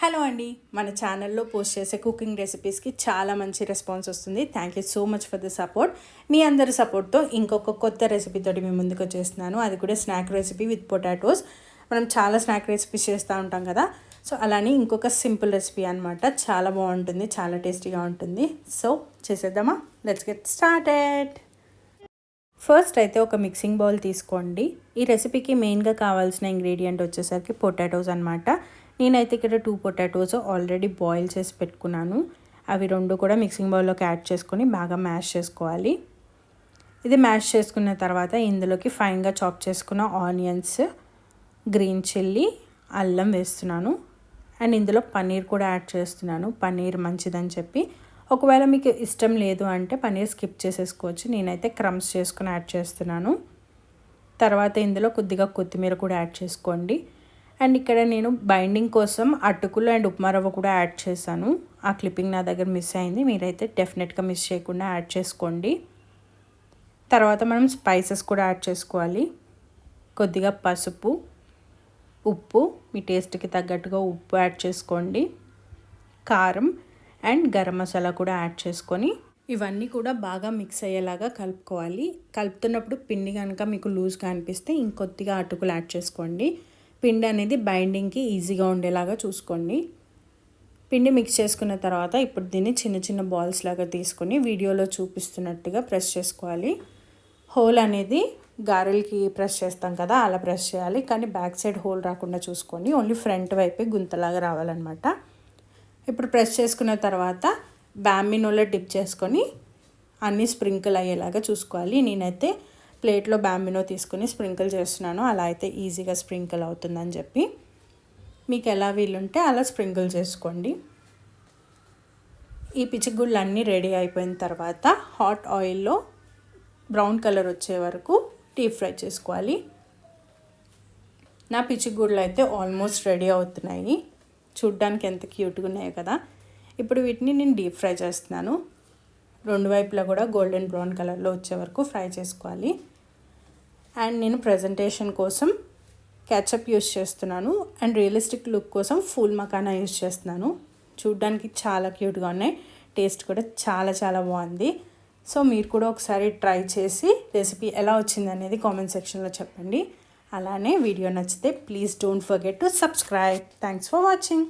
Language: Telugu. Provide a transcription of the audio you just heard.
హలో అండి, మన ఛానల్లో పోస్ట్ చేసే కుకింగ్ రెసిపీస్కి చాలా మంచి రెస్పాన్స్ వస్తుంది. Thank you so much for the support. మీ అందరి సపోర్ట్తో ఇంకొక కొత్త రెసిపీతోటి మీ ముందుకు వచ్చేస్తున్నాను. అది కూడా స్నాక్ రెసిపీ విత్ పొటాటోస్. మనం చాలా స్నాక్ రెసిపీస్ చేస్తూ ఉంటాం కదా, సో అలానే ఇంకొక సింపుల్ రెసిపీ అనమాట. చాలా బాగుంటుంది, చాలా టేస్టీగా ఉంటుంది. సో చేసేద్దామా? Let's get started. ఫస్ట్ అయితే ఒక మిక్సింగ్ బౌల్ తీసుకోండి. ఈ రెసిపీకి మెయిన్గా కావాల్సిన ఇంగ్రీడియంట్ వచ్చేసరికి పొటాటోస్ అనమాట. నేనైతే ఇక్కడ 2 పొటాటోస్ ఆల్రెడీ బాయిల్ చేసి పెట్టుకున్నాను. అవి 2 కూడా మిక్సింగ్ బౌల్లోకి యాడ్ చేసుకొని బాగా మ్యాష్ చేసుకోవాలి. ఇది మ్యాష్ చేసుకున్న తర్వాత ఇందులోకి ఫైన్గా చాప్ చేసుకున్న ఆనియన్స్, గ్రీన్ చిల్లీ, అల్లం వేస్తున్నాను. అండ్ ఇందులో పన్నీర్ కూడా యాడ్ చేస్తున్నాను. పన్నీర్ మంచిదని చెప్పి, ఒకవేళ మీకు ఇష్టం లేదు అంటే పన్నీర్ స్కిప్ చేసేసుకోవచ్చు. నేనైతే క్రమ్స్ చేసుకుని యాడ్ చేస్తున్నాను. తర్వాత ఇందులో కొద్దిగా కొత్తిమీర కూడా యాడ్ చేసుకోండి. అండ్ ఇక్కడ నేను బైండింగ్ కోసం అటుకులు అండ్ ఉప్మా రవ్వ కూడా యాడ్ చేశాను. ఆ క్లిప్పింగ్ నా దగ్గర మిస్ అయింది. మీరైతే డెఫినెట్గా మిస్ చేయకుండా యాడ్ చేసుకోండి. తర్వాత మనం స్పైసెస్ కూడా యాడ్ చేసుకోవాలి. కొద్దిగా పసుపు, ఉప్పు, మీ టేస్ట్కి తగ్గట్టుగా ఉప్పు యాడ్ చేసుకోండి. కారం అండ్ గరం మసాలా కూడా యాడ్ చేసుకొని ఇవన్నీ కూడా బాగా మిక్స్ అయ్యేలాగా కలుపుకోవాలి. కలుపుతున్నప్పుడు పిండి కనుక మీకు లూజ్గా అనిపిస్తే ఇంకొద్దిగా అటుకులు యాడ్ చేసుకోండి. పిండి అనేది బైండింగ్కి ఈజీగా ఉండేలాగా చూసుకోండి. పిండి మిక్స్ చేసుకున్న తర్వాత ఇప్పుడు దీన్ని చిన్న చిన్న బాల్స్ లాగా తీసుకొని వీడియోలో చూపిస్తున్నట్టుగా ప్రెస్ చేసుకోవాలి. హోల్ అనేది గారెలకి ప్రెస్ చేస్తాం కదా, అలా ప్రెస్ చేయాలి. కానీ బ్యాక్ సైడ్ హోల్ రాకుండా చూసుకోండి. ఓన్లీ ఫ్రంట్ వైపే గుంతలాగా రావాలన్నమాట. ఇప్పుడు ప్రెస్ చేసుకున్న తర్వాత బ్యాంబినోలో డిప్ చేసుకొని అన్నీ స్ప్రింకిల్ అయ్యేలాగా చూసుకోవాలి. నేనైతే ప్లేట్లో బ్యాంబినో తీసుకొని స్ప్రింకిల్ చేస్తున్నాను. అలా అయితే ఈజీగా స్ప్రింకిల్ అవుతుందని చెప్పి, మీకు ఎలా వీలుంటే అలా స్ప్రింకిల్ చేసుకోండి. ఈ పిచ్చిగుళ్ళు అన్నీ రెడీ అయిపోయిన తర్వాత హాట్ ఆయిల్లో బ్రౌన్ కలర్ వచ్చే వరకు డీప్ ఫ్రై చేసుకోవాలి. నా పిచ్చిగుళ్ళు అయితే ఆల్మోస్ట్ రెడీ అవుతున్నాయి. చూడ్డానికి ఎంత క్యూట్గా ఉన్నాయో కదా. ఇప్పుడు వీటిని నేను డీప్ ఫ్రై చేస్తున్నాను. 2 వైపులా కూడా గోల్డెన్ బ్రౌన్ కలర్లో వచ్చే వరకు ఫ్రై చేసుకోవాలి. అండ్ నేను ప్రజెంటేషన్ కోసం ketchup యూస్ చేస్తున్నాను. అండ్ రియలిస్టిక్ లుక్ కోసం ఫూల్ మకానా యూస్ చేస్తున్నాను. చూడ్డానికి చాలా క్యూట్గా ఉన్నాయి. టేస్ట్ కూడా చాలా చాలా బాగుంది. సో మీరు కూడా ఒకసారి ట్రై చేసి రెసిపీ ఎలా వచ్చింది అనేది కామెంట్ సెక్షన్లో చెప్పండి. అలానే వీడియో నచ్చితే please don't forget to subscribe. Thanks for watching.